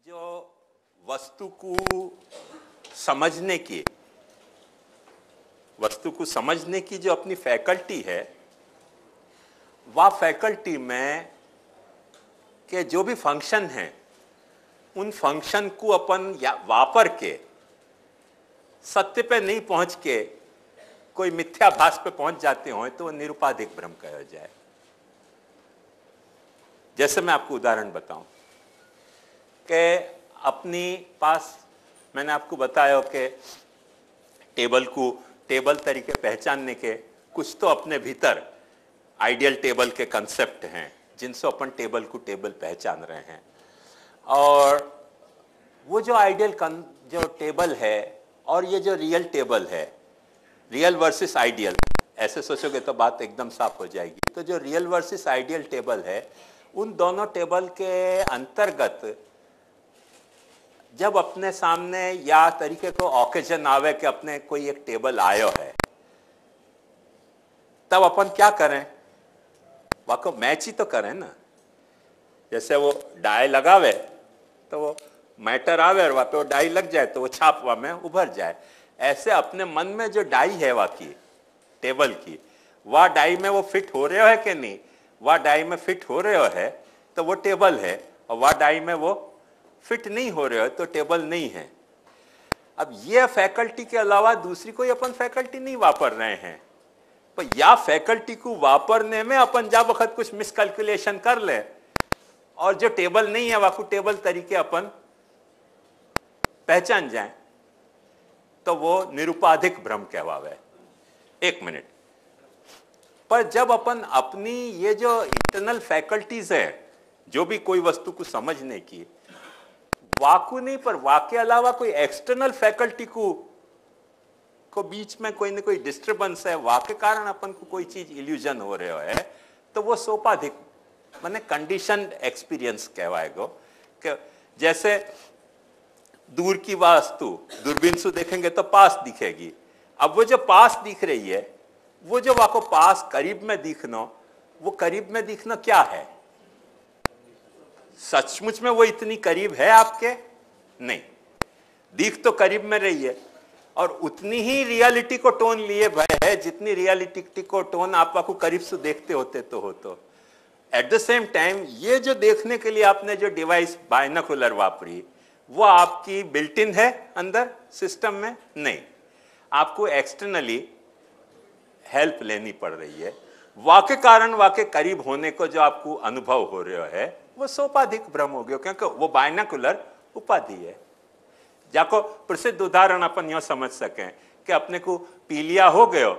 जो वस्तु को समझने की जो अपनी फैकल्टी है, वह फैकल्टी में के जो भी फंक्शन हैं, उन फंक्शन को अपन वापर के सत्य पे नहीं पहुंच के कोई मिथ्याभास पे पहुंच जाते हो तो वो निरुपाधिक भ्रम कहा जाए। जैसे मैं आपको उदाहरण बताऊं कि अपनी पास मैंने आपको बताया कि टेबल तरीके पहचानने के कुछ तो अपने भीतर आइडियल टेबल के कंसेप्ट हैं जिनसे अपन टेबल को टेबल पहचान रहे हैं। और वो जो आइडियल जो टेबल है और ये जो रियल टेबल है, रियल वर्सेस आइडियल, ऐसे सोचोगे तो बात एकदम साफ हो जाएगी। तो जो रियल वर्सेस आइडियल टेबल है, उन दोनों टेबल के अंतर्गत जब अपने सामने या तरीके को ऑकेजन आवे कि अपने कोई एक टेबल आयो है, तब अपन क्या करें? वाको मैच ही तो करें ना। जैसे वो डाई लगावे तो वो मैटर आवे और वहां पे वो डाई लग जाए तो वो छापवा में उभर जाए। ऐसे अपने मन में जो डाई है वहां की टेबल की, वह डाई में वो फिट हो रहे हो है कि नहीं, वह डाई में फिट हो रहे हो है तो वो टेबल है, और वह डाई में वो फिट नहीं हो रहे हो तो टेबल नहीं है। अब ये फैकल्टी के अलावा दूसरी कोई अपन फैकल्टी नहीं वापर रहे हैं, पर या फैकल्टी को वापरने में अपन जा वक्त कुछ मिसकैलकुलेशन कर ले और जो टेबल नहीं है वाकू टेबल तरीके अपन पहचान जाए तो वो निरुपाधिक भ्रम कहवावे। एक मिनट। पर जब अपन अपनी ये जो इंटरनल फैकल्टीज है, जो भी कोई वस्तु को समझने की, वाकु नहीं पर वाके अलावा कोई एक्सटर्नल फैकल्टी को बीच में कोई ना कोई डिस्टर्बेंस है, वाके कारण अपन को कोई चीज इल्यूजन हो रहे हो है, तो वो सोपाधिक माने कंडीशनड एक्सपीरियंस कहवाएगो। कि जैसे दूर की वस्तु दूरबीन से देखेंगे तो पास दिखेगी। अब वो जो पास दिख रही है, वो जो वाको पास करीब में दिखना, वो करीब में दिखना क्या है? सचमुच में वो इतनी करीब है आपके? नहीं, दिख तो करीब में रही है और उतनी ही रियलिटी को टोन लिए भय है जितनी रियलिटी को टोन आप को करीब से देखते होते तो हो। तो एट द सेम टाइम ये जो देखने के लिए आपने जो डिवाइस बायनोकुलर वापरी, वो आपकी बिल्ट इन है अंदर सिस्टम में? नहीं, आपको एक्सटर्नली हेल्प लेनी पड़ रही है। वाके कारण वाके करीब होने को जो आपको अनुभव हो रहा है वो सोपाधिक भ्रम हो गया, क्योंकि वो बायनोकुलर उपाधि है। जाको प्रसिद्ध उदाहरण अपन यह समझ सकें कि अपने को पीलिया हो गयो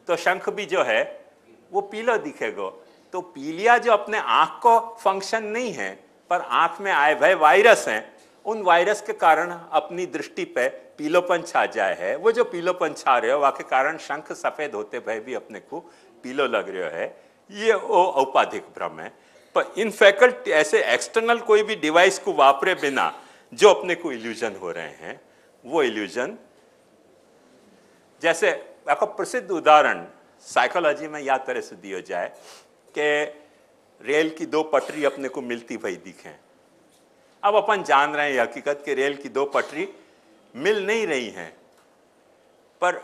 तो शंख भी जो है वो पीला दिखेगा। तो पीलिया जो अपने आंख को फंक्शन नहीं है, पर आंख में आए भय वायरस हैं, उन वायरस के कारण अपनी दृष्टि पे पीलोपन छा जाए है। वो जो पीलोपन छा रहे हो वाके कारण शंख सफेद होते भय भी अपने को पीलो लग रहा है, ये वो औपाधिक भ्रम है। पर इन फैकल्टी ऐसे एक्सटर्नल कोई भी डिवाइस को वापरे बिना जो अपने को इल्यूजन हो रहे हैं, वो इल्यूजन, जैसे आपका प्रसिद्ध उदाहरण साइकोलॉजी में या तरह से दिया जाए कि रेल की दो पटरी अपने को मिलती भई दिखें। अब अपन जान रहे हैं हकीकत कि रेल की दो पटरी मिल नहीं रही हैं, पर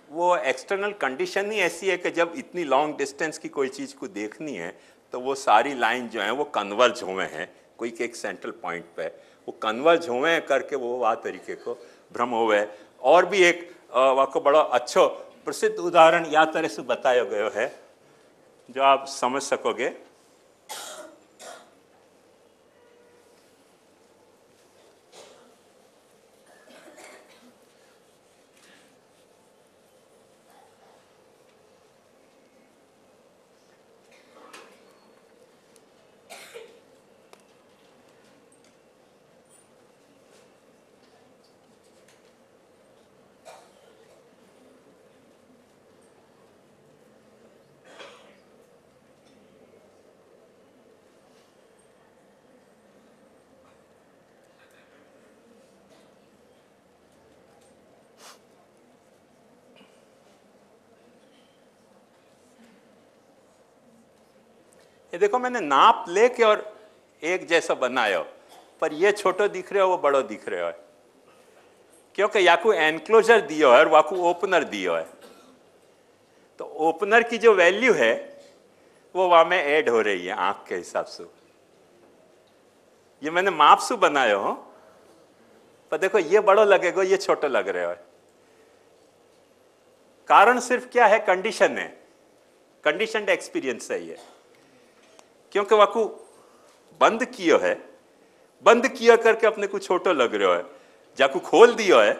वो एक्सटर्नल कंडीशन ही ऐसी है कि जब इतनी लॉन्ग डिस्टेंस की कोई चीज़ को देखनी है तो वो सारी लाइन जो है वो कन्वर्ज हुए हैं कोई के एक सेंट्रल पॉइंट पे, वो कन्वर्ज हुए हैं करके वो वह तरीके को भ्रम हुए। और भी एक वाको बड़ा अच्छा प्रसिद्ध उदाहरण या तरह से बताया गया है जो आप समझ सकोगे। ये देखो मैंने नाप लेके और एक जैसा बनाया, पर ये छोटो दिख रहे हो वो बड़ो दिख रहे हो, क्योंकि याकू एनक्लोजर दियो है और वाकू ओपनर दियो है। तो ओपनर की जो वैल्यू है वो वहां में ऐड हो रही है आंख के हिसाब से। ये मैंने माप से बनाया हो, पर देखो ये बड़ो लगेगा, ये छोटो लग रहे हो। कारण सिर्फ क्या है, कंडीशन है, कंडीशनड एक्सपीरियंस है ये। क्योंकि वाकू बंद कियो है, बंद किया करके अपने को छोटो लग रहा है, जाकू खोल दियो है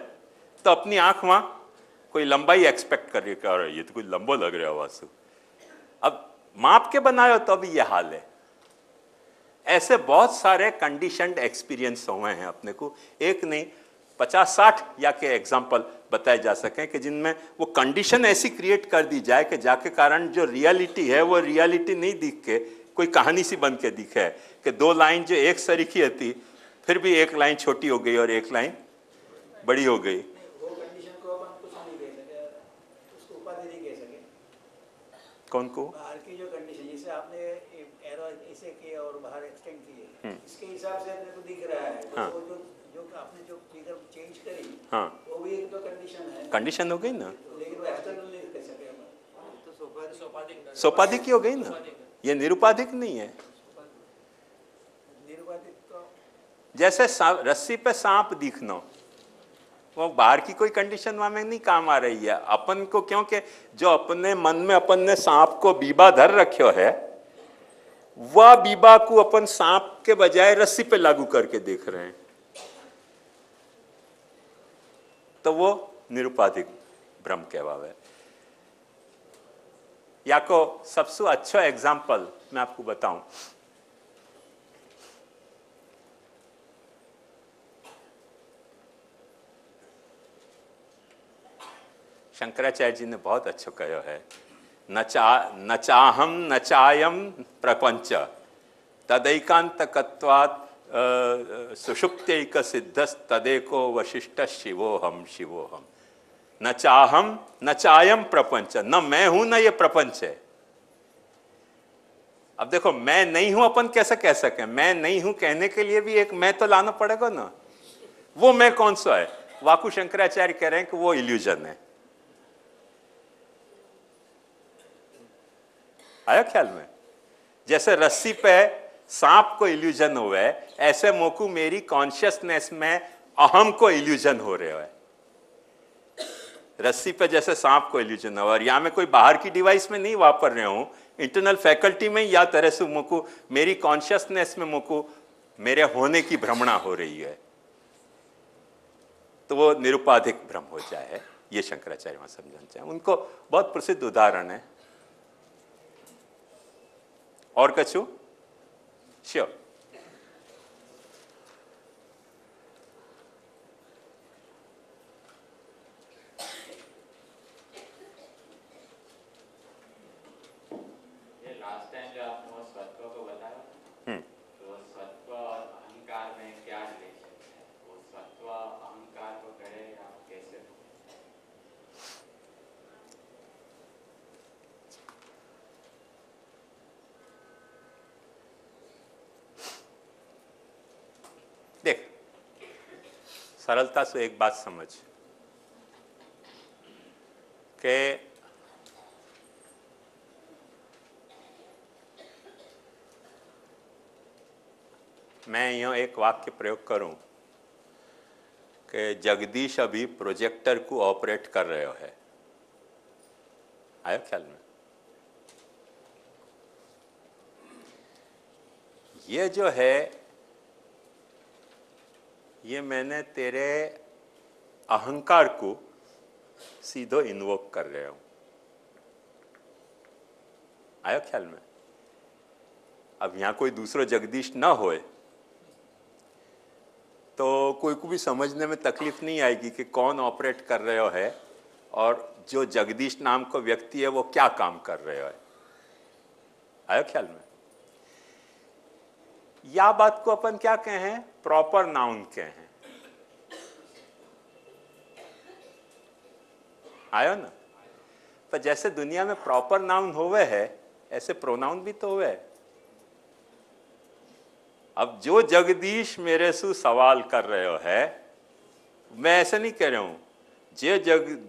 तो अपनी आंख वहां कोई लंबाई एक्सपेक्ट कर रही है, ये तो कोई लंबो लग रहा है वासु। अब माप के बनाए तो अभी ये हाल है। ऐसे बहुत सारे कंडीशनड एक्सपीरियंस हुए हैं अपने को, एक नहीं 50-60 या के एग्जाम्पल बताए जा सके कि जिनमें वो कंडीशन ऐसी क्रिएट कर दी जाए कि जाके कारण जो रियलिटी है वो रियलिटी नहीं दिख के कोई कहानी सी बन के दिखे, कि दो लाइन जो एक सरीखी थी फिर भी एक लाइन छोटी हो गई और एक लाइन बड़ी हो गई। वो कंडीशन को अपन कुछ नहीं कह सके, उसको उपाधि नहीं कह सके। कौन को? बाहर की जो कंडीशन, जैसे आपने एरो ऐसे किए और बाहर एक्सटेंड किए, इसके हिसाब से अपने को दिख रहा है। हाँ। तो जो आपने जो फिगर चेंज करी, हाँ, वो भी एक तो कंडीशन है, कंडीशन हो गई ना, लेकिन वो एक्सटर्नल नहीं कह सके अपन। तो सोपाधिक की हो गई ना, ये निरुपाधिक नहीं है। निरुपाधिक तो जैसे रस्सी पे सांप दिखना, वो बाहर की कोई कंडीशन वहां में नहीं काम आ रही है अपन को, क्योंकि जो अपने मन में अपन ने सांप को बीबा धर रखो है, वह बीबा को अपन सांप के बजाय रस्सी पे लागू करके देख रहे हैं, तो वो निरुपाधिक भ्रम कहवावे। या को सबसे अच्छा एग्जाम्पल मैं आपको बताऊं, शंकराचार्य जी ने बहुत अच्छा कहा है, न चाहम न चायम प्रपंच तदैकांतकत्वात् सुषुप्त्यैक सिद्धस् तदेको वशिष्ठ शिवोहम शिवोहम। न चाहम न चायम प्रपंच, न मैं हूं न ये प्रपंच है। अब देखो मैं नहीं हूं अपन कैसे कह सके, मैं नहीं हूं कहने के लिए भी एक मैं तो लाना पड़ेगा ना। वो मैं कौन सा है? वाकु शंकराचार्य कह रहे हैं कि वो इल्यूजन है। आया ख्याल में? जैसे रस्सी पे सांप को इल्यूजन हुआ है, ऐसे मोकू मेरी कॉन्शियसनेस में अहम को इल्यूजन हो रहे है। रस्सी पे जैसे सांप को इल्यूजन हुआ, और यहां में कोई बाहर की डिवाइस में नहीं वापर रहे हूं, इंटरनल फैकल्टी में या तरह से मोकू मेरी कॉन्शियसनेस में मोकू मेरे होने की भ्रमणा हो रही है, तो वो निरुपाधिक भ्रम हो जाए। ये शंकराचार्य वहां समझना चाहे, उनको बहुत प्रसिद्ध उदाहरण है। और कछु? श्योर। ये लास्ट टाइम जो आपने वो सत्व को बताया, तो सत्व और अहंकार में क्या रिलेशन है? वो सत्व अहंकार को करे या कैसे? देख, सरलता से एक बात समझ के मैं यूं एक वाक्य प्रयोग करूं कि जगदीश अभी प्रोजेक्टर को ऑपरेट कर रहे हो है। आया ख्याल में? ये जो है, ये मैंने तेरे अहंकार को सीधो इन्वोक कर रहे हूं। आया ख्याल में? अब यहां कोई दूसरा जगदीश ना होए तो कोई को भी समझने में तकलीफ नहीं आएगी कि कौन ऑपरेट कर रहे हो है और जो जगदीश नाम का व्यक्ति है वो क्या काम कर रहे हो है। आया ख्याल में? या बात को अपन क्या कहें? प्रॉपर नाउन कहें। आयो ना? पर जैसे दुनिया में प्रॉपर नाउन होवे है, ऐसे प्रोनाउन भी तो हुए। अब जो जगदीश मेरे से सवाल कर रहे हो है, मैं ऐसे नहीं कह रहा हूं,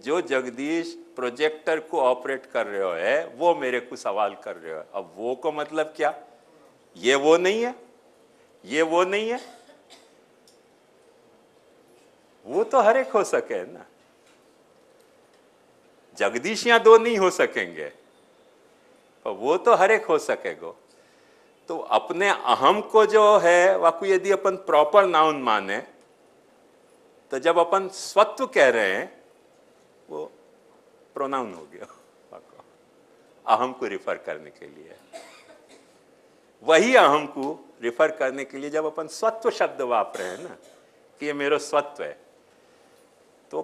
जो जगदीश प्रोजेक्टर को ऑपरेट कर रहे हो है वो मेरे को सवाल कर रहे हो। अब वो को मतलब क्या, ये वो नहीं है, ये वो नहीं है, वो तो हर एक हो सके ना। जगदीश यहां दो नहीं हो सकेंगे, पर वो तो हर एक हो सकेगा। तो अपने अहम को जो है वाकु यदि अपन प्रॉपर नाउन माने, तो जब अपन स्वत्व कह रहे हैं वो प्रोनाउन हो गया वाकु, अहम को रिफर करने के लिए। वही अहम को रिफर करने के लिए जब अपन स्वत्व शब्द वापर रहे हैं ना, कि ये मेरा स्वत्व है, तो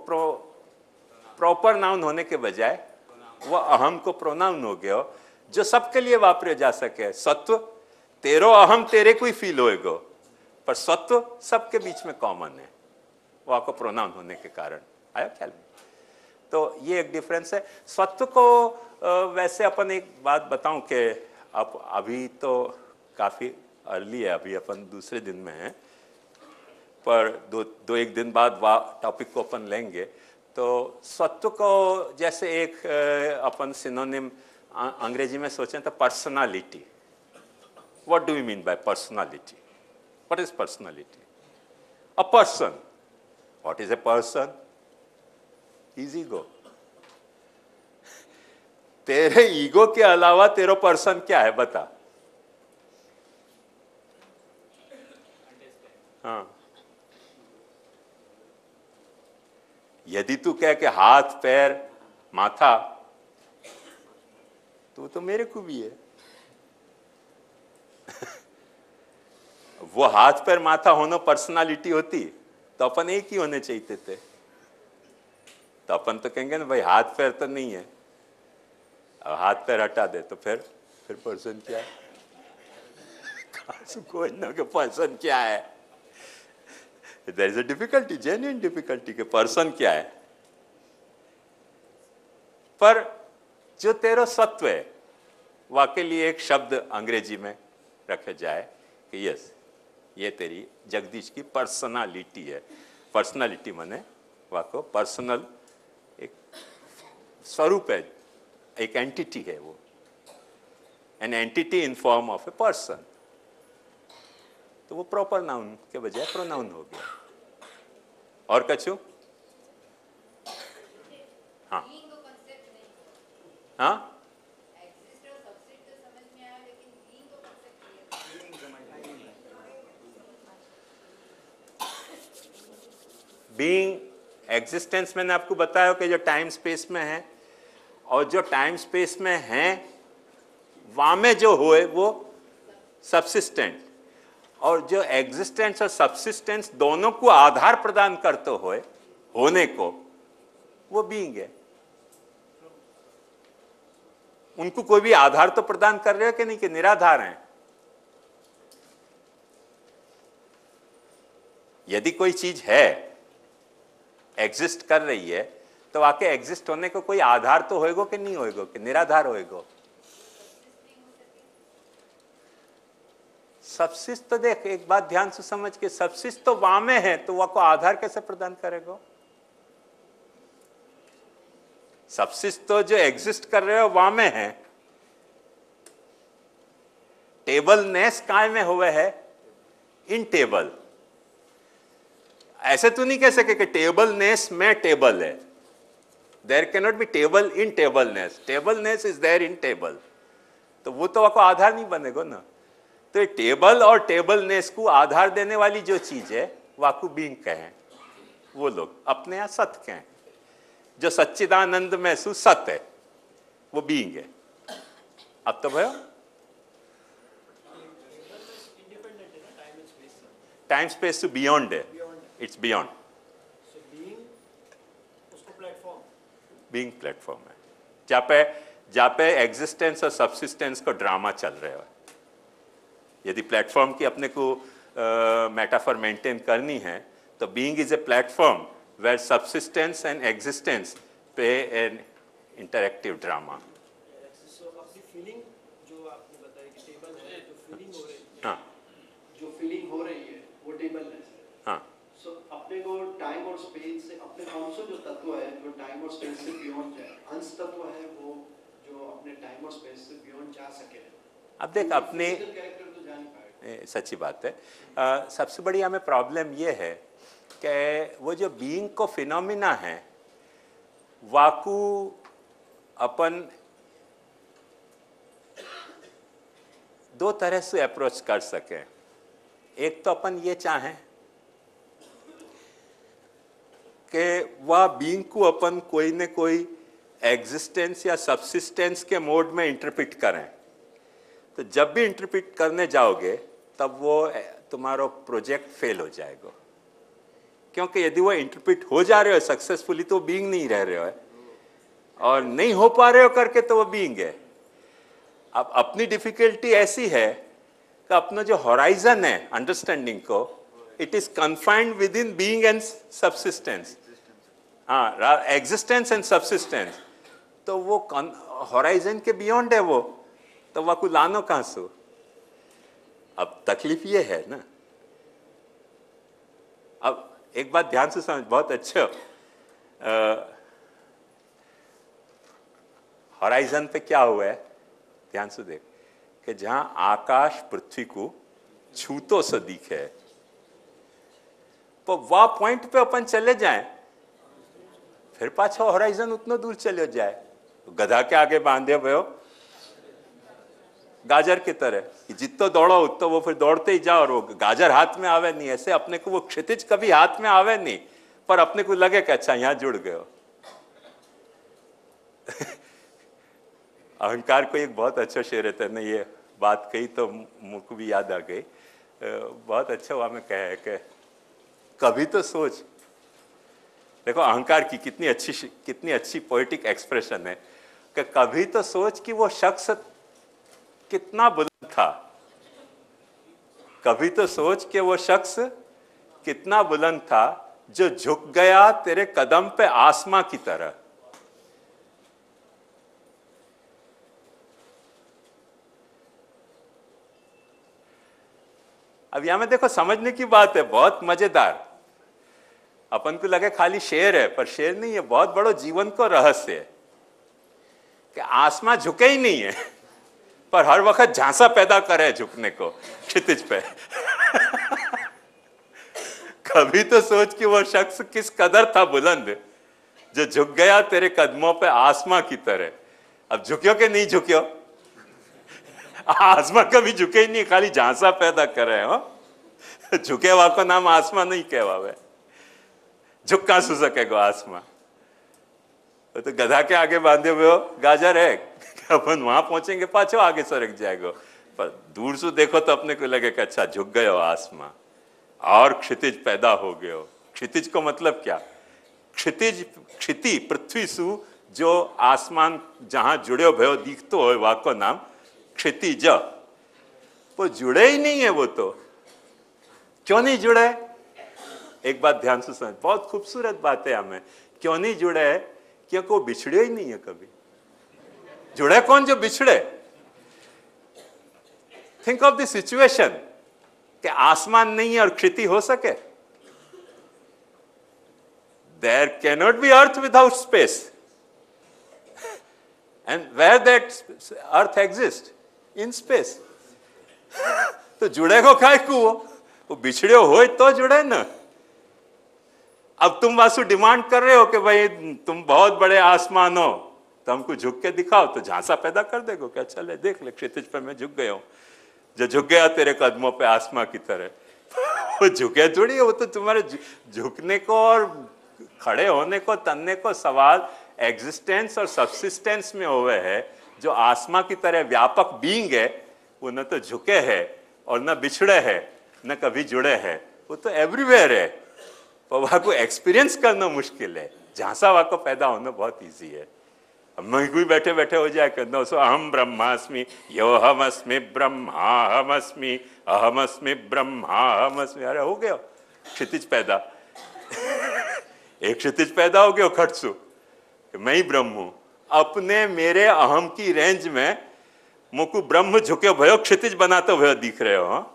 प्रॉपर नाउन होने के बजाय वो अहम को प्रोनाउन हो गया, जो सबके लिए वापरे जा सके। सत्व तेरो अहम तेरे को ही फील होएगा, पर सत्व सबके बीच में कॉमन है, वो आपको प्रोनाउन होने के कारण। आया ख्याल में? तो ये एक डिफरेंस है। सत्व को वैसे अपन एक बात बताऊं कि अब अभी तो काफी अर्ली है, अभी अपन दूसरे दिन में हैं, पर दो एक दिन बाद टॉपिक को अपन लेंगे। तो सत्व को जैसे एक अपन सिनोनिम अंग्रेजी में सोचें तो personality. What do you mean by personality? What is personality? A person. What is a person? Is ego. तेरे ईगो के अलावा तेरा पर्सन क्या है बता? हाँ, यदि तू कह के हाथ पैर माथा, तो मेरे को भी है। वो हाथ पैर माथा होना पर्सनालिटी होती तो अपन एक ही होने चाहिए थे। तो अपन तो कहेंगे ना भाई हाथ पैर तो नहीं है, अब हाथ पैर हटा दे तो फिर पर्सन क्या है? कोई ना कि पर्सन क्या है? There is a difficulty, genuine difficulty के पर्सन क्या है। पर जो तेरा सत्व है वाके लिए एक शब्द अंग्रेजी में रखे जाए कि यस, ये तेरी जगदीश की पर्सनालिटी है। पर्सनालिटी माने वाको पर्सनल एक स्वरूप है, एक एंटिटी है, वो an entity in form of a person. तो वो प्रॉपर नाउन के बजाय प्रोनाउन हो गया। और कछु? हाँ हाँ, बीइंग एग्जिस्टेंस मैंने आपको बताया कि जो टाइम स्पेस में है, और जो टाइम स्पेस में है वहां में जो होए वो सबसिस्टेंट, और जो एग्जिस्टेंस और सबसिस्टेंस दोनों को आधार प्रदान करते हुए होने को, वो बीइंग है। उनको कोई भी आधार तो प्रदान कर रहे हो कि नहीं, कि निराधार हैं? यदि कोई चीज है, एग्जिस्ट कर रही है, तो आके एग्जिस्ट होने को कोई आधार तो होएगा कि नहीं होएगा, कि निराधार होएगा? सबसिस्ट तो देख, एक बात ध्यान से समझ के, सबसिस्ट तो वहां में है, तो वह को आधार कैसे प्रदान करेगा? सबसिस्ट तो जो एग्जिस्ट कर रहे हो वहां में है। टेबलनेस काय में हुए है? इन टेबल। ऐसे तो नहीं कह सके कि टेबलनेस में टेबल है। There can not be table in tableness, tableness is there in table. तो वो तो आपको आधार नहीं बनेगा ना। तो टेबल और टेबलनेस को आधार देने वाली जो चीज है वाकु बीइंग कहें, वो लोग अपने यहां सत्य कहें। जो सच्चिदानंद में सु सत्य है वो बीइंग है। अब तो भयो टाइम स्पेस टू बियॉन्ड है, इट्स बियॉन्ड। बीइंग प्लेटफॉर्म है जहाँ पे एग्जिस्टेंस और सबसिस्टेंस का ड्रामा चल रहा है। यदि प्लेटफॉर्म की अपने को मेटाफर मेंटेन करनी है, तो being is a platform where subsistence and existence पे एन इंटरैक्टिव ड्रामा। फीलिंग जो आपने बताया कि टेबल है, जो फीलिंग हो रही है, हाँ, जो फीलिंग अपने को टाइम और स्पेस से अपने कौन सा जो तत्व है जो टाइम और स्पेस से बियॉन्ड है, अंश तत्व है वो जो अपने टाइम और स्पेस से बियॉन्ड जा सके। अब देख अपने कैरेक्टर तो जा नहीं पाएगा। सच्ची बात है। सबसे बड़ी हमें प्रॉब्लम ये है कि वो जो बीइंग को फिनोमिना है वाकू अपन दो तरह से अप्रोच कर सकें। एक तो अपन ये चाहें कि वह बीइंग को अपन कोई न कोई एग्जिस्टेंस या सबसिस्टेंस के मोड में इंटरप्रेट करें, तो जब भी इंटरप्रेट करने जाओगे तब वो तुम्हारा प्रोजेक्ट फेल हो जाएगा, क्योंकि यदि वो इंटरप्रेट हो जा रहे हो सक्सेसफुली तो बीइंग नहीं रह रहे हो, और नहीं हो पा रहे हो करके तो वो बीइंग है। अब अपनी डिफिकल्टी ऐसी है कि अपना जो हॉराइजन है अंडरस्टैंडिंग को, it is confined with in being and subsistence, हाँ एग्जिस्टेंस एंड सबसिस्टेंस, तो वो हॉराइजन के बियॉन्ड है वो, तो वह को लानो कहाँ से। अब तकलीफ ये है ना, अब एक बात ध्यान से समझ, बहुत अच्छा, हॉराइजन पे क्या हुआ है ध्यान से देख, कि जहां आकाश पृथ्वी को छूतो से दिखे, तो वह पॉइंट पे अपन चले जाएं, फिर पाछा हॉराइजन उतना दूर चले जाए, तो गधा के आगे बांधे भयो गाजर की तरह कि जितना दौड़ो उतना वो फिर दौड़ते ही जाओ, और वो गाजर हाथ में आवे नहीं। ऐसे अपने को वो क्षितिज कभी हाथ में आवे नहीं, पर अपने को लगे कि अच्छा यहां जुड़ गए। अहंकार को एक बहुत अच्छा शेर है ना, ये बात कही तो मुझको भी याद आ गई, बहुत अच्छा हुआ मैं कहा है कि कभी तो सोच, देखो अहंकार की कितनी अच्छी पोएटिक एक्सप्रेशन है कि कभी तो सोच कि वो शख्स कितना बुलंद था, कभी तो सोच कि वो शख्स कितना बुलंद था जो झुक गया तेरे कदम पे आसमां की तरह। अब यहां में देखो समझने की बात है, बहुत मजेदार। अपन को लगे खाली शेर है, पर शेर नहीं है, बहुत बड़ो जीवन को रहस्य है कि आसमां झुके ही नहीं है, पर हर वक्त झांसा पैदा करे झुकने को क्षितिज पे। कभी तो सोच कि वो शख्स किस कदर था बुलंद जो झुक गया तेरे कदमों पे आसमां की तरह। अब झुक्यो कि नहीं झुक्यो, आसमां कभी झुके ही नहीं, खाली झांसा पैदा करे हो। झुके वा को नाम आसमां नहीं कहवावे, झुक कहां सु सकेगा आसमां, तो गधा के आगे बांधे हुए हो गाजर है, अपन वहां पहुंचेंगे पाछो आगे सरक जाएगा, पर दूर से देखो तो अपने को लगे कि अच्छा झुक गए हो आसमां और क्षितिज पैदा हो गए हो। क्षितिज को मतलब क्या, क्षिति पृथ्वी सु जो आसमान जहां जुड़े भयो दिखतो हो वाको नाम क्षितिज, वो जुड़े ही नहीं है। वो तो क्यों नहीं जुड़े, एक बात ध्यान से समझ, बहुत खूबसूरत बात है हमें, क्यों नहीं जुड़े है, क्योंकि वो बिछड़े ही नहीं है कभी। जुड़े कौन जो बिछड़े। थिंक ऑफ द सिचुएशन कि आसमान नहीं है और क्षिति हो सके। There can not be earth without space, and where that earth exist in space. तो जुड़े को काय को, वो बिछड़े हो तो जुड़े ना। अब तुम वासु डिमांड कर रहे हो कि भाई तुम बहुत बड़े आसमान हो, तो हमको झुक के दिखाओ, तो झांसा पैदा कर देगो क्या, चले देख ले क्षितिज पे मैं झुक गया हूं, जो झुक गया तेरे कदमों पे आसमां की तरह। वो झुके थोड़ी है, वो तो तुम्हारे झुकने को और खड़े होने को तनने को सवाल एग्जिस्टेंस और सबसिस्टेंस में हुए है। जो आसमां की तरह व्यापक बीइंग है वो न तो झुके है और न बिछड़े है न कभी जुड़े है, वो तो एवरीवेयर है, पर वहां को एक्सपीरियंस करना मुश्किल है। झांसा वहां को पैदा होना बहुत ईजी है। मैं कोई बैठे बैठे हो जाए कहना सो अहम ब्रह्मास्मि यो हमस्मि ब्रह्माहमस्मि अहमस्मि ब्रह्माहमस्मि, अरे हो गया क्षितिज पैदा। एक क्षितिज पैदा हो गया खटसु कि मैं ही ब्रह्म हूं। अपने मेरे अहम की रेंज में मुझको ब्रह्म झुके भयो क्षितिज बनाते हुए दिख रहे हो।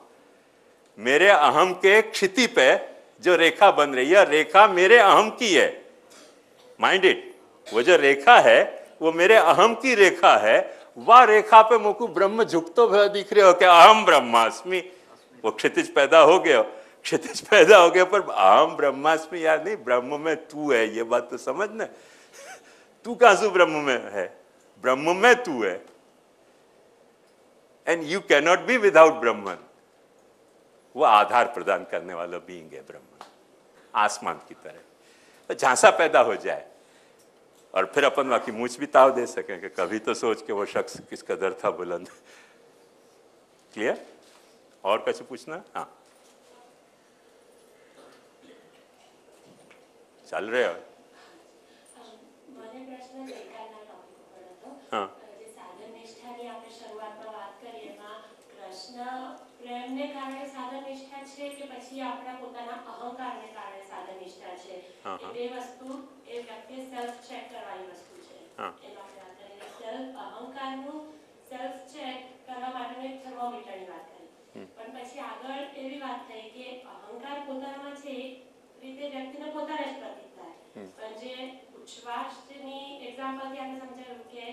मेरे अहम के क्षिति पे जो रेखा बन रही है, रेखा मेरे अहम की है, माइंड इट। वो जो रेखा है वो मेरे अहम की रेखा है। वह रेखा पे मुझको ब्रह्म झुकतो हुआ दिख रहे हो कि अहम ब्रह्मास्मि। वो क्षितिज पैदा हो गया, क्षितिज पैदा हो गया, पर अहम ब्रह्मास्मि यार नहीं, ब्रह्म में तू है, ये बात तो समझ ना। तू कहां से ब्रह्म में है? ब्रह्म में तू है, and you cannot be without Brahman. वो आधार प्रदान करने वाला बीइंग है ब्रह्मन, आसमान की तरह। तो झांसा पैदा हो जाए और फिर अपन बाकी मूछ भी ताव दे सकें कि कभी तो सोच के वो शख्स किस कदर था बुलंद। क्लियर? और कुछ पूछना? हाँ, चल रहे हो? हाँ, પ્રેમને કારણે સાધન નિષ્ઠા છે કે પછી આપણા પોતાના અહંકારને કારણે સાધન નિષ્ઠા છે? એ બે વસ્તુ એ વ્યક્તિએ સેલ્ફ ચેક કરવાની વસ્તુ છે. એમાં આપણે વાત કરીએ સેલ્ફ અહંકારનું સેલ્ફ ચેક કરવા માટેનું એક થર્મોમીટરની વાત કરી, પણ પછી આગળ એવી વાત થઈ કે અહંકાર પોતાનામાં છે એક રીતે વ્યક્તિને પોતાને જ પ્રતીત થાય, પણ જે ઉચ્છ્વાસની એક્ઝામ્પલથી આપણે સમજાયું કે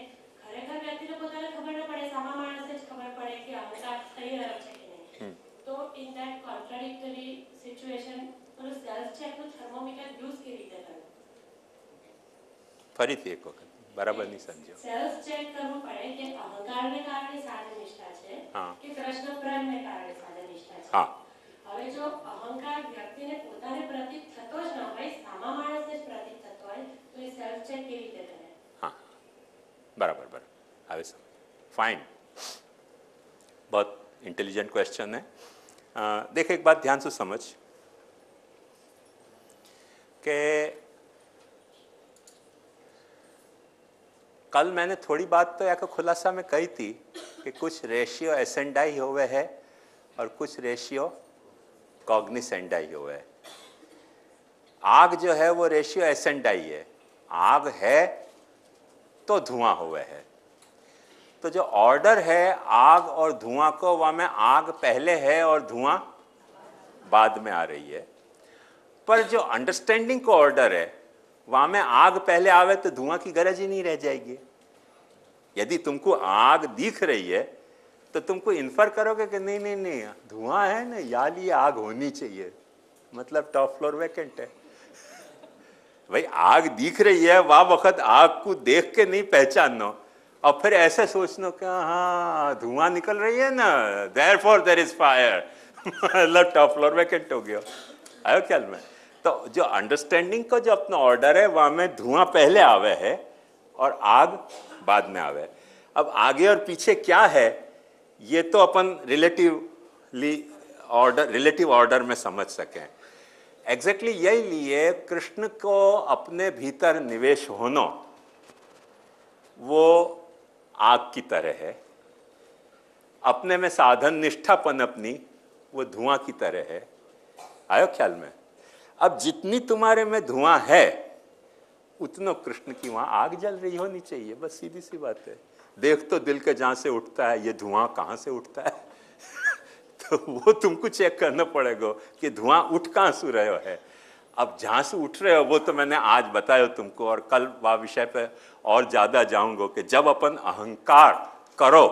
ખરેખર વ્યક્તિને પોતાને ખબર ન પડે, સામા માણસને જ ખબર પડે કે અહંકાર થઈ રહ્યો છે કે નહીં. તો ઇન ધેટ કોન્ટ્રાડિક્ટરી સિચ્યુએશન પેલું સેલ્ફ ચેકનું થર્મોમીટર યુઝ કેવી રીતે કરવું? ફરીથી એક વખત બરાબર નહીં સમજ્યો. સેલ્ફ ચેક કરવું પડે કે અહંકારને કારણે સાધન નિષ્ઠા છે કે કૃષ્ણ પ્રેમને કારણે સાધન નિષ્ઠા છે. હા, હવે જો અહંકાર વ્યક્તિને પોતાને પ્રતીત થતો જ ન હોય, સામા માણસને જ પ્રતીત થતો હોય, તો એ સેલ્ફ ચેક કેવી રીતે કરે? हाँ, बराबर बराबर, आवे समझ। फाइन, बहुत इंटेलिजेंट क्वेश्चन है। देख एक बात ध्यान से समझ कि कल मैंने थोड़ी बात तो या खुलासा में कही थी कि कुछ रेशियो एसेंडाई हुए है और कुछ रेशियो कॉग्निसेंडाई हुए है। आग जो है वो रेशियो एसेंडाई है, आग है तो धुआं हुए है। तो जो ऑर्डर है आग और धुआं को, वहां में आग पहले है और धुआं बाद में आ रही है। पर जो अंडरस्टैंडिंग को ऑर्डर है वहां में आग पहले आवे तो धुआं की गरज ही नहीं रह जाएगी। यदि तुमको आग दिख रही है तो तुमको इन्फर करोगे कि नहीं नहीं नहीं धुआं है ना, यार ये आग होनी चाहिए, मतलब टॉप फ्लोर वैकेंट है। भाई आग दिख रही है, वह वक्त आग को देख के नहीं पहचानो और फिर ऐसे सोचना कि हाँ धुआं निकल रही है ना, देयरफॉर देयर इज फायर, मतलब टॉप फ्लोर वैकेंट हो गया। आयो ख्याल में? तो जो अंडरस्टैंडिंग का जो अपना ऑर्डर है वहां में धुआं पहले आवे है और आग बाद में आवे। अब आगे और पीछे क्या है ये तो अपन रिलेटिव ऑर्डर में समझ सकें। एग्जैक्टली यही लिए कृष्ण को अपने भीतर निवेश होना वो आग की तरह है, अपने में साधन निष्ठापन अपनी वो धुआं की तरह है। आयो ख्याल में? अब जितनी तुम्हारे में धुआं है उतना कृष्ण की वहां आग जल रही होनी चाहिए, बस सीधी सी बात है। देख तो दिल के जहां से उठता है, ये धुआं कहां से उठता है तो वो तुमको चेक करना पड़ेगा कि धुआं उठ कहां से रहे है। अब जहां से उठ रहे हो वो तो मैंने आज बताया तुमको, और कल वह विषय पे और ज्यादा जाऊंगा कि जब अपन अहंकार करो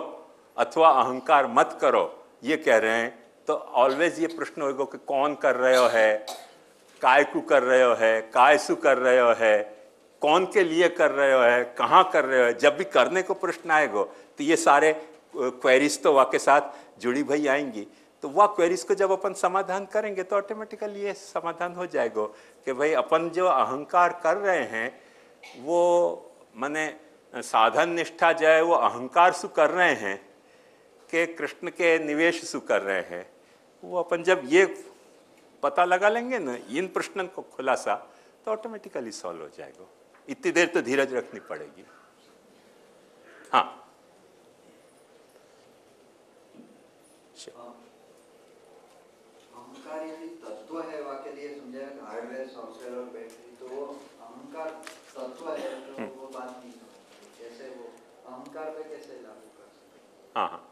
अथवा अहंकार मत करो ये कह रहे हैं तो ऑलवेज ये प्रश्न होगा कि कौन कर रहे हो है, काय को कर रहे हो है, काय सु कर रहे हो है, कौन के लिए कर रहे हो है, कहाँ कर रहे हो। जब भी करने को प्रश्न आएगा तो ये सारे क्वेरीज तो वह के साथ जुड़ी भई आएंगी। तो वह क्वेरीज को जब अपन समाधान करेंगे तो ऑटोमेटिकली ये समाधान हो जाएगा कि भाई अपन जो अहंकार कर रहे हैं वो माने साधन निष्ठा जो है वो अहंकार सु कर रहे हैं कि कृष्ण के निवेश सु कर रहे हैं। वो अपन जब ये पता लगा लेंगे ना इन प्रश्न को खुलासा तो ऑटोमेटिकली सॉल्व हो जाएगा। इतनी देर तो धीरज रखनी पड़ेगी। हाँ, अहंकार यानी तत्व है, वाक्य लिए समझाया हार्डवेयर सॉफ्टवेयर और बैटरी, तो वो अहंकार तत्व है तो वो बात नहीं समझ, जैसे वो अहंकार पे कैसे लागू कर सकते? हाँ हाँ,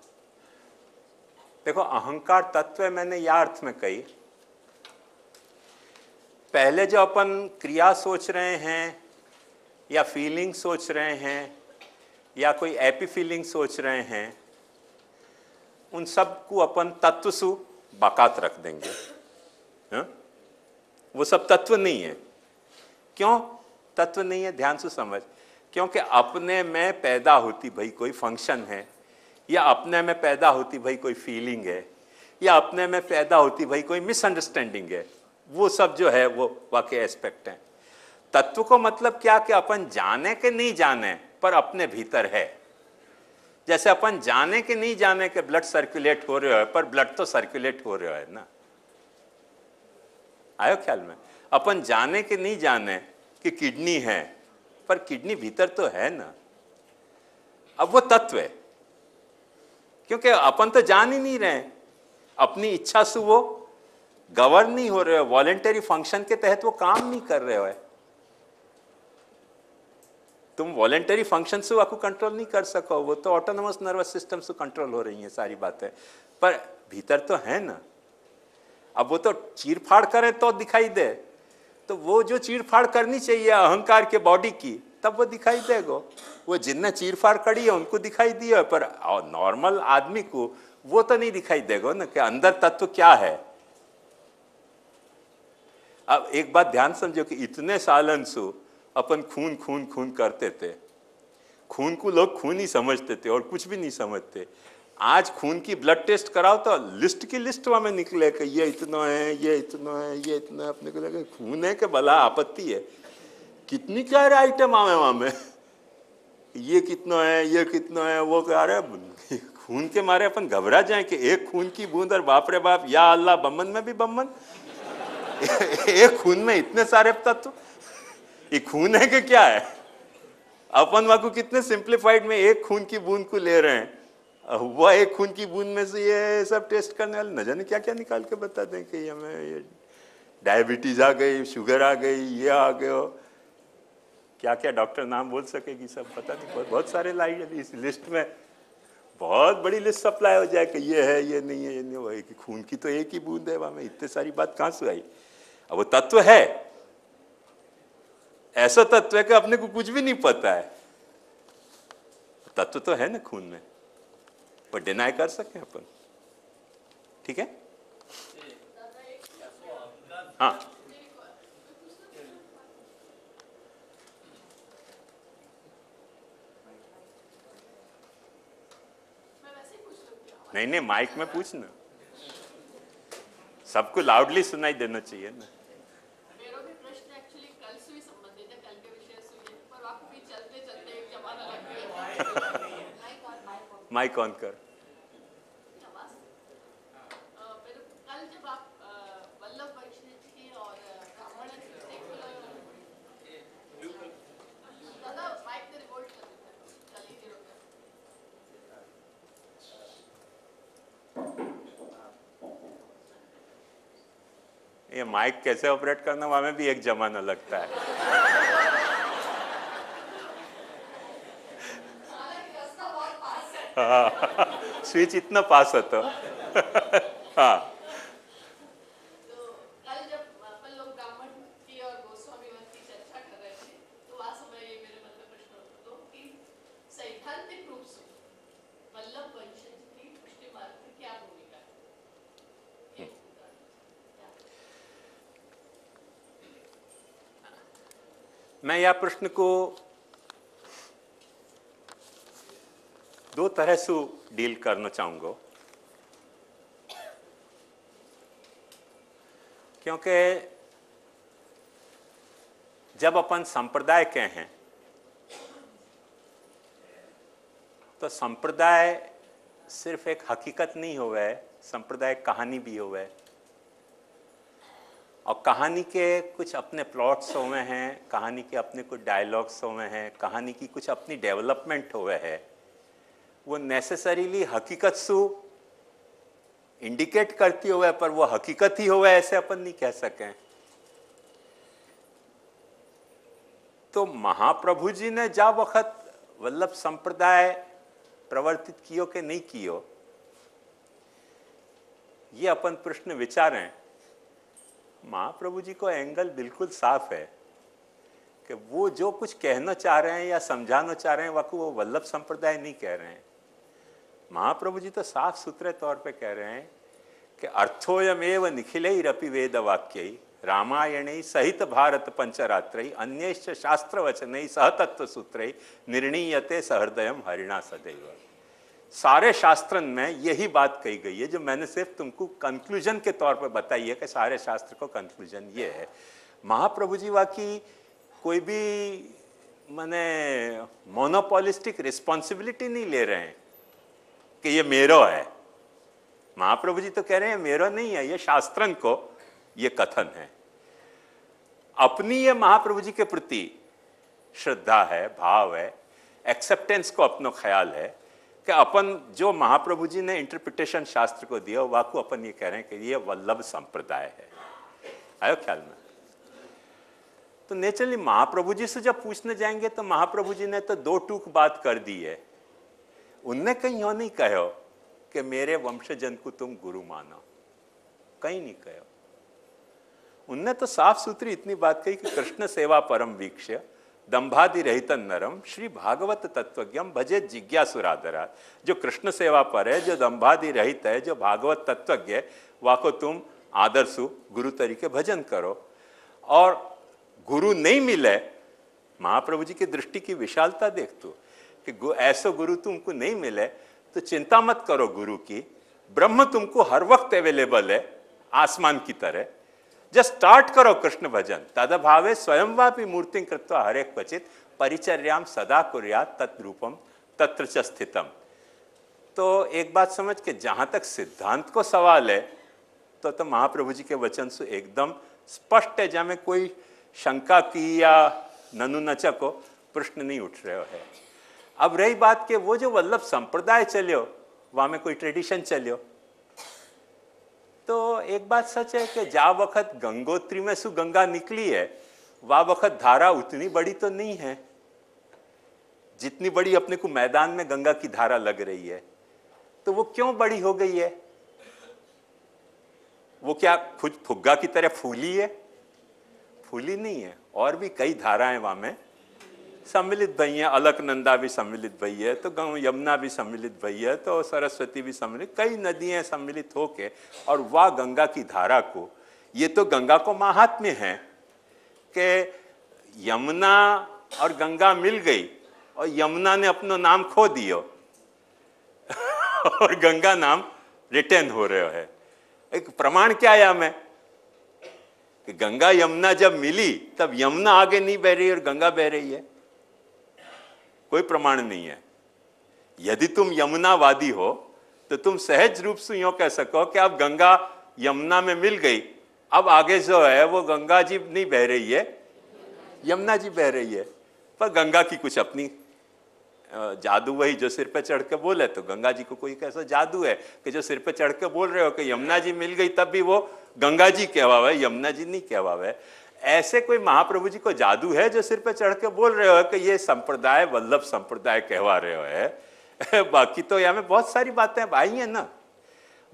देखो अहंकार तत्व है मैंने यह अर्थ में कही पहले जो अपन क्रिया सोच रहे हैं या फीलिंग सोच रहे हैं या कोई एपी फीलिंग सोच रहे हैं, उन सब को अपन तत्व सु बाकात रख देंगे। हा? वो सब तत्व नहीं है। क्यों तत्व नहीं है? ध्यान से समझ। क्योंकि अपने में पैदा होती भाई कोई फंक्शन है, या अपने में पैदा होती भाई कोई फीलिंग है, या अपने में पैदा होती भाई कोई मिसअंडरस्टैंडिंग है, वो सब जो है वो वाकई एस्पेक्ट है। तत्व को मतलब क्या कि अपन जाने के नहीं जाने पर अपने भीतर है। जैसे अपन जाने के नहीं जाने के ब्लड सर्कुलेट हो रहा है, पर ब्लड तो सर्कुलेट हो रहा है ना। आयो ख्याल में? अपन जाने के नहीं जाने कि किडनी है, पर किडनी भीतर तो है ना। अब वो तत्व है, क्योंकि अपन तो जान ही नहीं रहे, अपनी इच्छा से वो गवर्न नहीं हो रहे हो, वॉलेंटरी फंक्शन के तहत वो काम नहीं कर रहे हो। तुम वॉलेंटरी फंक्शन से आपको कंट्रोल नहीं कर सको, वो तो ऑटोनोमस नर्वस सिस्टम से कंट्रोल हो रही है सारी बातें, पर भीतर तो है ना। अब वो तो चीर फाड़ करे तो दिखाई दे, तो वो जो चीर फाड़ करनी चाहिए अहंकार के बॉडी की, तब वो दिखाई देगा। वो जिनने चीर फाड़ करी है उनको दिखाई दिया, पर नॉर्मल आदमी को वो तो नहीं दिखाई देगा ना कि अंदर तत्व क्या है। अब एक बात ध्यान समझो कि इतने सालन से अपन खून खून खून करते थे, खून को लोग खून ही समझते थे और कुछ भी नहीं समझते। आज खून की ब्लड टेस्ट कराओ तो लिस्ट की लिस्ट में निकले कि ये इतना है, ये इतना है, ये इतना है। अपने को लगे खून है कि भला आपत्ति है, कितनी क्या आइटम आवे वहां में, ये कितना है, ये कितना है, वो कह रहे खून के मारे अपन घबरा जाए कि एक खून की बूंद और बाप रे बाप, या अल्लाह बम्मन में भी बम्मन। एक खून में इतने सारे तत्व, ये खून है कि क्या है? अपन वहां को कितने सिंप्लीफाइड में एक खून की बूंद को ले रहे हैं, हुआ एक खून की बूंद में से ये सब टेस्ट करने वाले न जाने क्या क्या निकाल के बता दें कि हमें ये डायबिटीज आ गई, शुगर आ गई, ये आ गए, क्या क्या डॉक्टर नाम बोल सकेगी सब पता नहीं। बहुत सारे लाइन इस लिस्ट में, बहुत बड़ी लिस्ट सप्लाई हो जाए कि ये है, ये नहीं है, ये नहीं है। कि खून की तो एक ही बूंद है, वहां में इतने सारी बात कहां से आई? अब वो तत्व है, ऐसा तत्व है कि अपने को कुछ भी नहीं पता है। तत्व तो है ना खून में, वो डिनाई कर सके अपन। ठीक है? हाँ नहीं नहीं, माइक में पूछना, सबको लाउडली सुनाई देना चाहिए ना। मेरा भी प्रश्न एक्चुअली कल से ही संबंधित है, कल के विषय से ही, पर आपको भी चलते चलते एक जमाना लग गया। माइक ऑन कर। कल जब आप वल्लभ वैष्णव की और ब्राह्मण दादा माइक ने रिवोल्ट कर दिया, कल ही गिरो गया। ये माइक कैसे ऑपरेट करना, वहां में भी एक जमाना लगता है। हाँ, स्विच इतना पास होता। हाँ, तो कल जब अपन लोग ब्राह्मण की और गोस्वामी वंश की चर्चा कर रहे थे, तो वहाँ समय ये मेरे मन में प्रश्न उठा तो कि सैद्धांतिक रूप से वल्लभ वंशज की पुष्टि मार्ग में क्या भूमिका है? मैं यह प्रश्न को दो तरह से डील करना चाहूंगा, क्योंकि जब अपन संप्रदाय के हैं तो संप्रदाय सिर्फ एक हकीकत नहीं होवे, संप्रदाय कहानी भी होवे, और कहानी के कुछ अपने प्लॉट्स हुए हैं, कहानी के अपने कुछ डायलॉग्स हुए हैं, कहानी की कुछ अपनी डेवलपमेंट हुए है। वो नेसेसरीली हकीकत से इंडिकेट करती हुए, पर वो हकीकत ही हुए ऐसे अपन नहीं कह सकें। तो महाप्रभु जी ने जा वक्त वल्लभ संप्रदाय प्रवर्तित कियो कि नहीं कियो, ये अपन प्रश्न विचारें। महाप्रभु जी को एंगल बिल्कुल साफ है कि वो जो कुछ कहना चाह रहे हैं या समझाना चाह रहे हैं वो वल्लभ संप्रदाय नहीं कह रहे हैं। महाप्रभु जी तो साफ सुथरे तौर पे कह रहे हैं कि अर्थोयमेव निखिलैरपि वेद वाक्यै रामायणे सहित भारत पंचरात्रै अन्यैश्च शास्त्र वचनै सहतत्व सूत्रै निर्णीयते सहृदयम हरिणा सदैव। सारे शास्त्रन में यही बात कही गई है जो मैंने सिर्फ तुमको कंक्लूजन के तौर पर बताई है कि सारे शास्त्र को कंक्लूजन ये है। महाप्रभु जी वाकी कोई भी माने मोनोपोलिस्टिक रिस्पॉन्सिबिलिटी नहीं ले रहे हैं कि ये मेरो है। महाप्रभु जी तो कह रहे हैं मेरो नहीं है, ये शास्त्रन को ये कथन है। अपनी ये महाप्रभु जी के प्रति श्रद्धा है, भाव है, एक्सेप्टेंस को अपनो ख्याल है कि अपन जो महाप्रभु जी ने इंटरप्रिटेशन शास्त्र को दिया वाकू अपन ये कह रहे हैं कि ये वल्लभ संप्रदाय है। आयो ख्याल में? तो नेचुरली महाप्रभु जी से जब पूछने जाएंगे तो महाप्रभु जी ने तो दो टूक बात कर दी है। उनने कहीं यो नहीं कहो कि मेरे वंशजन को तुम गुरु मानो, कहीं नहीं कहो। उनने तो साफ सुथरी इतनी बात कही कि कृष्ण सेवा परम वीक्ष्य दंभादि रहित नरम श्री भागवत तत्वज्ञम भजे जिज्ञासुरादरा। जो कृष्ण सेवा पर है, जो दंभादि रहित है, जो भागवत तत्वज्ञ है, वाको तुम आदर्शु गुरु तरीके भजन करो। और गुरु नहीं मिले, महाप्रभु जी की दृष्टि की विशालता देख तू कि ऐसा गुरु तुमको नहीं मिले तो चिंता मत करो गुरु की। ब्रह्म तुमको हर वक्त अवेलेबल है आसमान की तरह। जस्ट स्टार्ट करो कृष्ण भजन। तदभावे स्वयं वापि मूर्ति कृत्वा हरे क्वचित परिचर्याम सदा कुर्यात् तद्रूपम तत्र च स्थितम। तो एक बात समझ के जहां तक सिद्धांत को सवाल है तो महाप्रभु जी के वचन से एकदम स्पष्ट है, जहां में कोई शंका की या ननु नचा को प्रश्न नहीं उठ रहे है। अब रही बात के वो जो वल्लभ संप्रदाय चलियो वहां में कोई ट्रेडिशन चलियो, तो एक बात सच है कि जा वक्त गंगोत्री में सु गंगा निकली है वह वक्त धारा उतनी बड़ी तो नहीं है जितनी बड़ी अपने को मैदान में गंगा की धारा लग रही है। तो वो क्यों बड़ी हो गई है? वो क्या खुद फुग्गा की तरह फूली है? फूली नहीं है, और भी कई धाराएं वहां में सम्मिलित भई है। अलकनंदा भी सम्मिलित भई है, तो यमुना भी सम्मिलित भई है, तो सरस्वती भी सम्मिलित, कई नदियां सम्मिलित होके और वह गंगा की धारा को, ये तो गंगा को महात्म्य है कि यमुना और गंगा मिल गई और यमुना ने अपना नाम खो दियो और गंगा नाम रिटेन हो रहे है। एक प्रमाण क्या है हमें कि गंगा यमुना जब मिली तब यमुना आगे नहीं बह रही और गंगा बह रही है? कोई प्रमाण नहीं है। यदि तुम यमुनावादी हो तो तुम सहज रूप से यूं कह सको कि अब गंगा यमुना में मिल गई, अब आगे जो है वो गंगा जी नहीं बह रही है, यमुना जी बह रही है। पर गंगा की कुछ अपनी जादू, वही जो सिर पे चढ़ के बोले, तो गंगा जी को कोई कैसा जादू है कि जो सिर पे चढ़ के बोल रहे हो कि यमुना जी मिल गई तब भी वो गंगा जी कहवावे, यमुना जी नहीं कहवावे। ऐसे कोई महाप्रभु जी को जादू है जो सिर पे चढ़ के बोल रहे हो कि ये संप्रदाय वल्लभ संप्रदाय कहवा रहे हो है? बाकी तो यहाँ में बहुत सारी बातें आई हैं ना।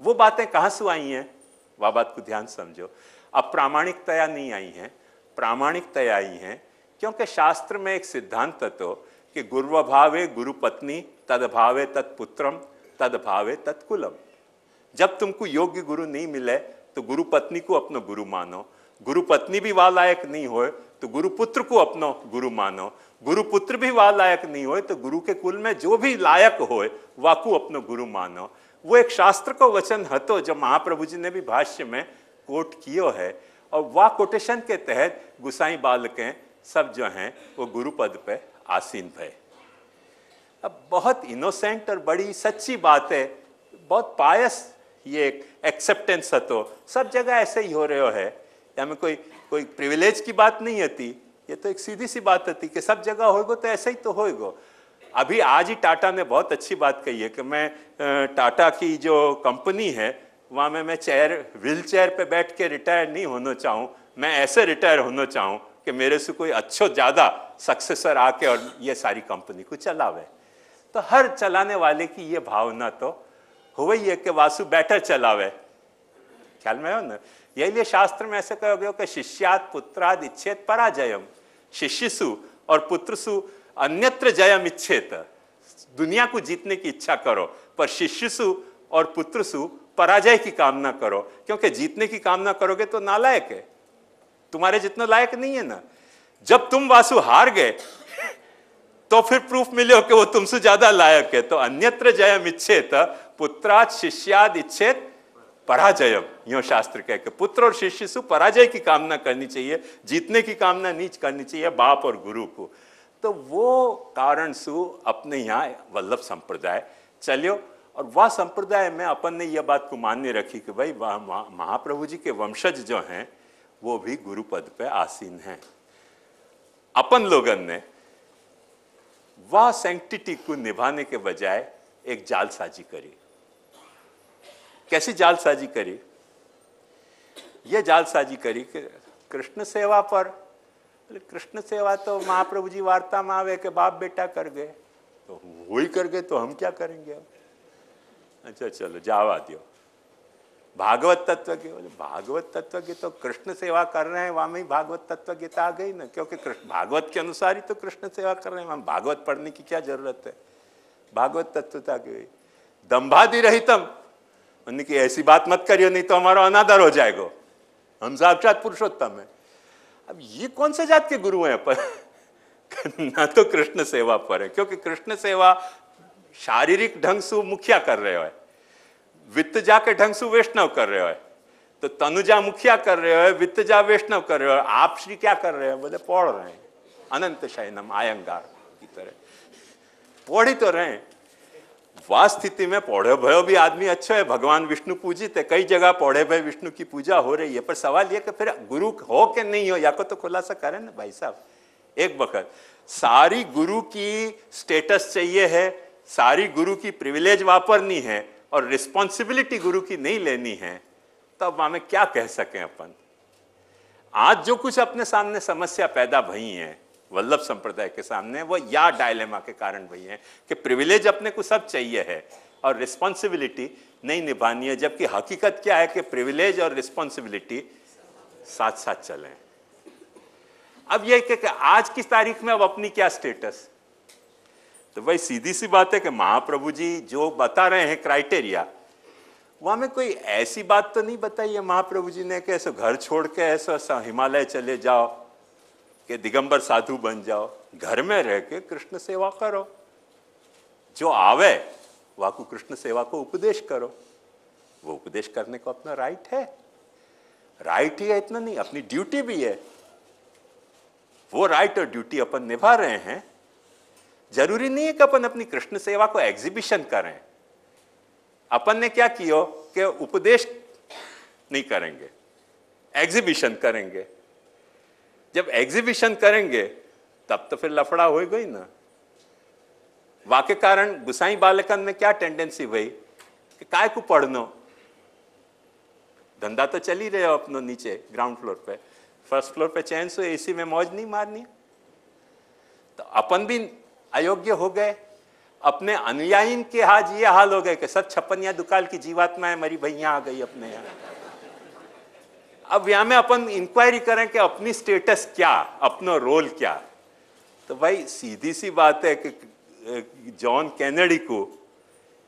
वो बातें कहाँ से आई हैं? वह बात को ध्यान समझो। अब प्रामाणिकतया नहीं आई हैं, प्रामाणिकतया आई हैं क्योंकि शास्त्र में एक सिद्धांत तो कि गुरुभावे गुरुपत्नी तदभावे तत्पुत्रम तदभावे तत्कुलम। जब तुमको योग्य गुरु नहीं मिले तो गुरु पत्नी को अपना गुरु मानो, गुरु पत्नी भी वाह लायक नहीं होए तो गुरु पुत्र को अपना गुरु मानो, गुरु पुत्र भी वाह लायक नहीं होए तो गुरु के कुल में जो भी लायक होए वाकू अपना गुरु मानो। वो एक शास्त्र को वचन हतो जो महाप्रभु जी ने भी भाष्य में कोट कियो है, और वह कोटेशन के तहत गुसाई बालकें सब जो हैं वो गुरु पद पे आसीन भय। अब बहुत इनोसेंट और बड़ी सच्ची बात है, बहुत पायस ये एक्सेप्टेंस है, तो सब जगह ऐसे ही हो रहे है। या में कोई प्रिविलेज की बात नहीं होती, ये तो एक सीधी सी बात होती कि सब जगह होएगो तो ऐसे ही तो होएगो। अभी आज ही टाटा ने बहुत अच्छी बात कही है कि मैं टाटा की जो कंपनी है वहाँ में मैं व्हील चेयर पे बैठ के रिटायर नहीं होना चाहूँ, मैं ऐसे रिटायर होना चाहूँ कि मेरे से कोई अच्छो ज़्यादा सक्सेसर आके और ये सारी कंपनी को चलावे। तो हर चलाने वाले की ये भावना तो हो ही है कि वासु बेटर चलावे। ख्याल में हो ना यही लिए शास्त्र में ऐसे कहोगे कि शिष्यात पुत्राद इच्छेत पराजयम, शिष्यसु और पुत्रसु अन्यत्र जयम इच्छेत। दुनिया को जीतने की इच्छा करो, पर शिष्यसु और पुत्रसु पराजय की कामना करो, क्योंकि जीतने की कामना करोगे तो नालायक है, तुम्हारे जितना लायक नहीं है ना। जब तुम वासु हार गए तो फिर प्रूफ मिले कि वो तुमसे ज्यादा लायक है। तो अन्यत्र जयम इच्छेत पुत्रात शिष्याद इच्छेत पराजयम, यो शास्त्र कह के पुत्र और शिष्य से पराजय की कामना करनी चाहिए, जीतने की कामना नहीं करनी चाहिए बाप और गुरु को। तो वो कारण सु अपने यहाँ वल्लभ संप्रदाय चलियो, और वह संप्रदाय में अपन ने यह बात को मान्य रखी कि भाई महाप्रभु जी के वंशज जो हैं वो भी गुरु पद पे आसीन हैं। अपन लोगन ने वह सैंक्टिटी को निभाने के बजाय एक जालसाजी करी। कैसी जालसाजी करी? यह जालसाजी करी कि कृष्ण सेवा पर, कृष्ण सेवा तो महाप्रभु जी वार्ता में आवे के बाप बेटा कर गए, तो वो ही कर गए तो हम क्या करेंगे अब? अच्छा चलो जावा दियो। भागवत तत्व की, भागवत तत्व की तो कृष्ण सेवा कर रहे हैं, वहां में ही भागवत तत्व गीता आ गई ना, क्योंकि भागवत के अनुसार ही तो कृष्ण सेवा कर रहे हैं, हम भागवत पढ़ने की क्या जरूरत है? भागवत तत्वता की दंभादि रहितम, उनकी ऐसी बात मत करियो नहीं तो हमारा अनादर हो जाएगा, हम साक्षात पुरुषोत्तम है। अब ये कौन से जात के गुरु हैं पर ना तो कृष्ण सेवा पर है, क्योंकि कृष्ण सेवा शारीरिक ढंग से मुखिया कर रहे हो, वित्तजा के ढंग से वैष्णव कर रहे हो, तो तनुजा मुखिया कर रहे हो, वित्तजा वैष्णव कर रहे हो, आप श्री क्या कर रहे हो? बोले पढ़ रहे हैं अनंत शयनम आयंगार की तरह पढ़ ही तो रहे हैं। वह स्थिति में पौधे भयो भी आदमी अच्छा है, भगवान विष्णु पूजित है, कई जगह पौधे भय विष्णु की पूजा हो रही है, पर सवाल यह कि फिर गुरु हो कि नहीं हो, या को तो खुलासा करें ना भाई साहब। एक वक्त सारी गुरु की स्टेटस चाहिए है, सारी गुरु की प्रिविलेज वापरनी है और रिस्पॉन्सिबिलिटी गुरु की नहीं लेनी है, तब हमें क्या कह सकें अपन? आज जो कुछ अपने सामने समस्या पैदा भई है वल्लभ संप्रदाय के सामने, वो या डायलेमा के कारण भई है कि प्रिविलेज अपने को सब चाहिए है और रिस्पॉन्सिबिलिटी नहीं निभानी है, जबकि हकीकत क्या है कि प्रिविलेज और रिस्पॉन्सिबिलिटी साथ साथ चलें। अब यह कि आज की तारीख में अब अपनी क्या स्टेटस? तो भाई सीधी सी बात है कि महाप्रभु जी जो बता रहे हैं क्राइटेरिया, वहां में कोई ऐसी बात तो नहीं बताई है महाप्रभु जी ने कि ऐसे घर छोड़ के ऐसा हिमालय चले जाओ, कि दिगंबर साधु बन जाओ, घर में रह के कृष्ण सेवा करो, जो आवे वह को कृष्ण सेवा को उपदेश करो। वो उपदेश करने को अपना राइट है, राइट ही है इतना नहीं, अपनी ड्यूटी भी है। वो राइट और ड्यूटी अपन निभा रहे हैं। जरूरी नहीं है कि अपन अपनी कृष्ण सेवा को एग्जीबिशन करें। अपन ने क्या किया कि उपदेश नहीं करेंगे, एग्जीबिशन करेंगे। जब एग्जीबिशन करेंगे तब तो फिर लफड़ा हो गई ना। वाके कारण गुसाई बालकन में क्या टेंडेंसी हुई कि काय को पढ़नो, धंधा तो चल ही रहे हो अपनो नीचे ग्राउंड फ्लोर पे, फर्स्ट फ्लोर पे चैन से एसी में मौज नहीं मारनी। तो अपन भी अयोग्य हो गए, अपने अनुयायी के आज ये हाल हो गए कि सब छप्पनिया दुकाल की जीवात्माएं मरी भैया आ गई अपने यहाँ। अब यहां में अपन इंक्वायरी करें कि अपनी स्टेटस क्या, अपना रोल क्या। तो भाई सीधी सी बात है कि जॉन कैनेडी को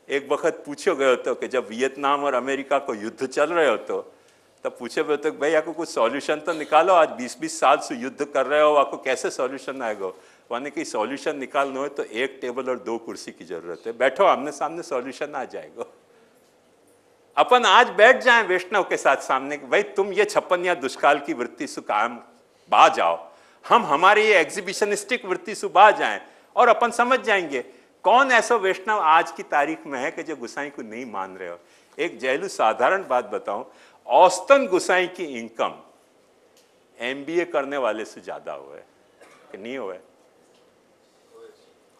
एक वक्त पूछो गए तो कि जब वियतनाम और अमेरिका को युद्ध चल रहे हो तो तब पूछे गए तो भाई आपको कुछ सॉल्यूशन तो निकालो, आज 20-20 साल से युद्ध कर रहे हो, आपको कैसे सॉल्यूशन आएगा? माने कि सॉल्यूशन निकालना हो तो एक टेबल और 2 कुर्सी की जरूरत है, बैठो आमने सामने सॉल्यूशन आ जाएगा। अपन आज बैठ जाएं वैष्णव के साथ सामने, भाई तुम ये छप्पनिया दुष्काल की वृत्ति से काम बा जाओ, हम हमारी ये एग्जीबिशनिस्टिक वृत्ति से बा जाएं, और अपन समझ जाएंगे कौन ऐसा वैष्णव आज की तारीख में है कि जो गुसाई को नहीं मान रहे हो। एक जैलू साधारण बात बताऊं, औसतन गुसाई की इनकम MBA करने वाले से ज्यादा हुआ है कि नहीं हुआ है?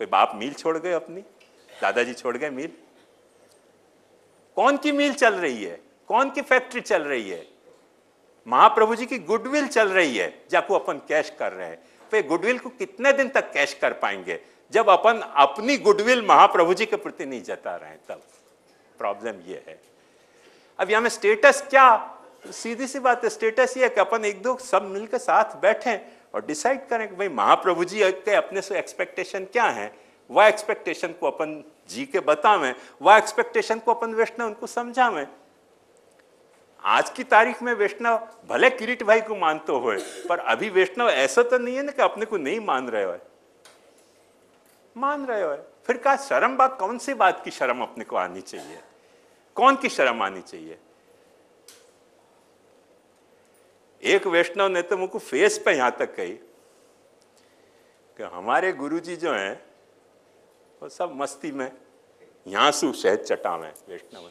कोई बाप मील छोड़ गए अपनी, दादाजी छोड़ गए मील? कौन की मील चल रही है, कौन की फैक्ट्री चल रही है? महाप्रभु जी की गुडविल चल रही है, जाको अपन कैश कर रहे हैं। तो गुडविल को कितने दिन तक कैश कर पाएंगे जब अपन अपनी गुडविल महाप्रभु जी के प्रति नहीं जता रहे हैं? तब प्रॉब्लम ये है। अब यहां में स्टेटस क्या सीधी सी बात है, स्टेटस ये है कि अपन एक दो सब मिलकर साथ बैठें और डिसाइड करें कि भाई महाप्रभु जी के अपने से एक्सपेक्टेशन क्या है, वह एक्सपेक्टेशन को अपन जी के बतावें, वह एक्सपेक्टेशन को अपन वैष्णव उनको समझावें। आज की तारीख में वैष्णव भले किरीट भाई को मानते हो, पर अभी वैष्णव ऐसा तो नहीं है ना कि अपने को नहीं मान रहे हो, मान रहे हो। फिर क्या शर्म बात, कौन सी बात की शर्म अपने को आनी चाहिए, कौन की शर्म आनी चाहिए? एक वैष्णव ने तो मुझको फेस पे यहां तक कही कि हमारे गुरुजी जो हैं वो सब मस्ती में यहां सु शहद चटावे वैष्णव को,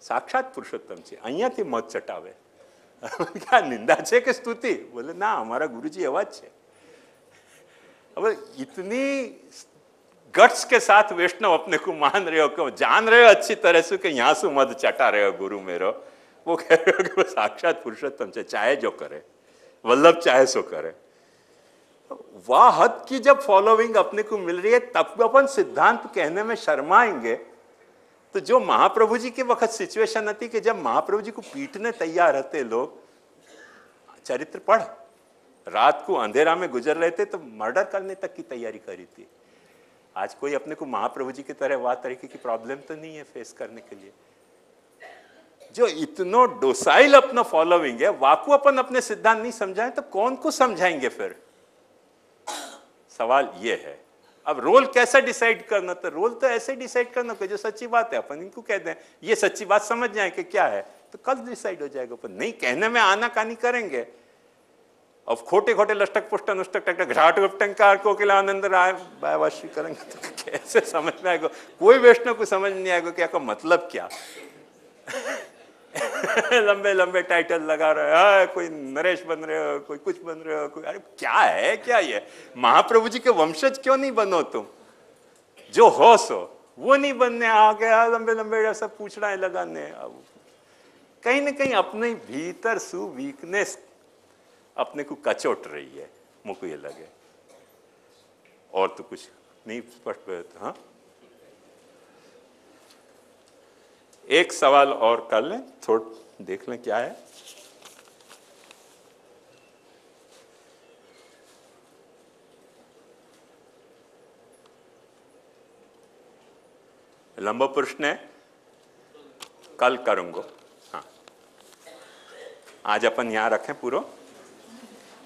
साक्षात पुरुषोत्तम છે અહીંયાથી મત ચટાવે। क्या निंदा છે કે स्तुति? बोले ना, हमारा गुरुजी आवाज છે। अब इतनी गट्स के साथ वैष्णव अपने को मान रहे हो, क्यों जान रहे हो अच्छी तरह से कि यहाँ से मत चटा रहे हो गुरु मेरो, वो कह रहे हो कि वो साक्षात पुरुषोत्तम से, चाहे जो करे वल्लभ चाहे सो करे। वाह हद की जब फॉलोइंग अपने को मिल रही है तब अपन सिद्धांत कहने में शर्माएंगे। तो जो महाप्रभु जी के वक्त सिचुएशन थी कि जब महाप्रभु जी को पीटने तैयार रहते लोग, चरित्र पढ़, रात को अंधेरा में गुजर रहे थे तो मर्डर करने तक की तैयारी करी थी। आज कोई अपने को महाप्रभु जी की तरह वह तरीके की प्रॉब्लम तो नहीं है फेस करने के लिए। जो इतना डोसाइल अपना फॉलोइंग है, वाकू अपन अपने सिद्धांत नहीं समझाएं तो कौन को समझाएंगे फिर? सवाल ये है। अब रोल कैसा डिसाइड करना? तो रोल तो ऐसे डिसाइड करना कि जो सच्ची बात है अपन इनको कह दें, ये सच्ची बात समझ जाए कि क्या है, तो कल डिसाइड हो जाएगा। पर नहीं, कहने में आनाकानी करेंगे। अब खोटे खोटे लष्टक पुष्टन उष्टक टक घाट टंकार कोकिला आनंद राय बायवाशी करेंगे तो कैसे समझ में आएगा? कोई वैष्णव को समझ नहीं आएगा कि आपका मतलब क्या। लंबे लंबे टाइटल लगा रहे हैं, कोई नरेश बन रहे हो, कोई कुछ बन रहे हो, कोई, अरे क्या है, क्या ये महाप्रभु जी के वंशज क्यों नहीं बनो तुम? जो हो सो वो नहीं बनने आ गया, लंबे लंबे सब पूछना लगाने। अब कहीं ना कहीं अपने भीतर सु वीकनेस अपने को कचोट रही है, मुझको ये लगे। और तो कुछ नहीं स्पष्ट। हाँ, एक सवाल और कर लें, थोड़ा देख लें क्या है। लंबो पुरुष ने कल करूंगा। हाँ, आज अपन यहां रखें पूरा।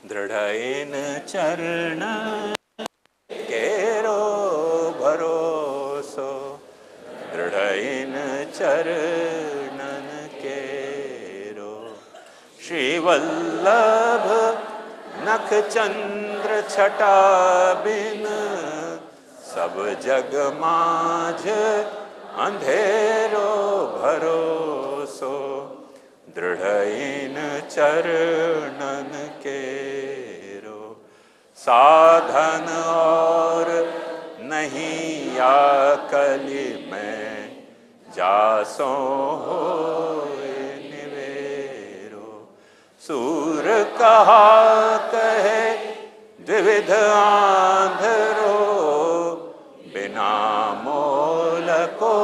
दृढ़ेन चरण केरो भरोसो, दृढ़ेन चरणन केरो, श्री वल्लभ नख चंद्र छटा बिन, सब जग माझ अंधेरो भरोसो, दृढ़ेन चरणन केरो, साधन और नहीं आकलि में, जासो होए निवेरो, सूर कहा कहे द्विविध आंधरो, बिना मोल को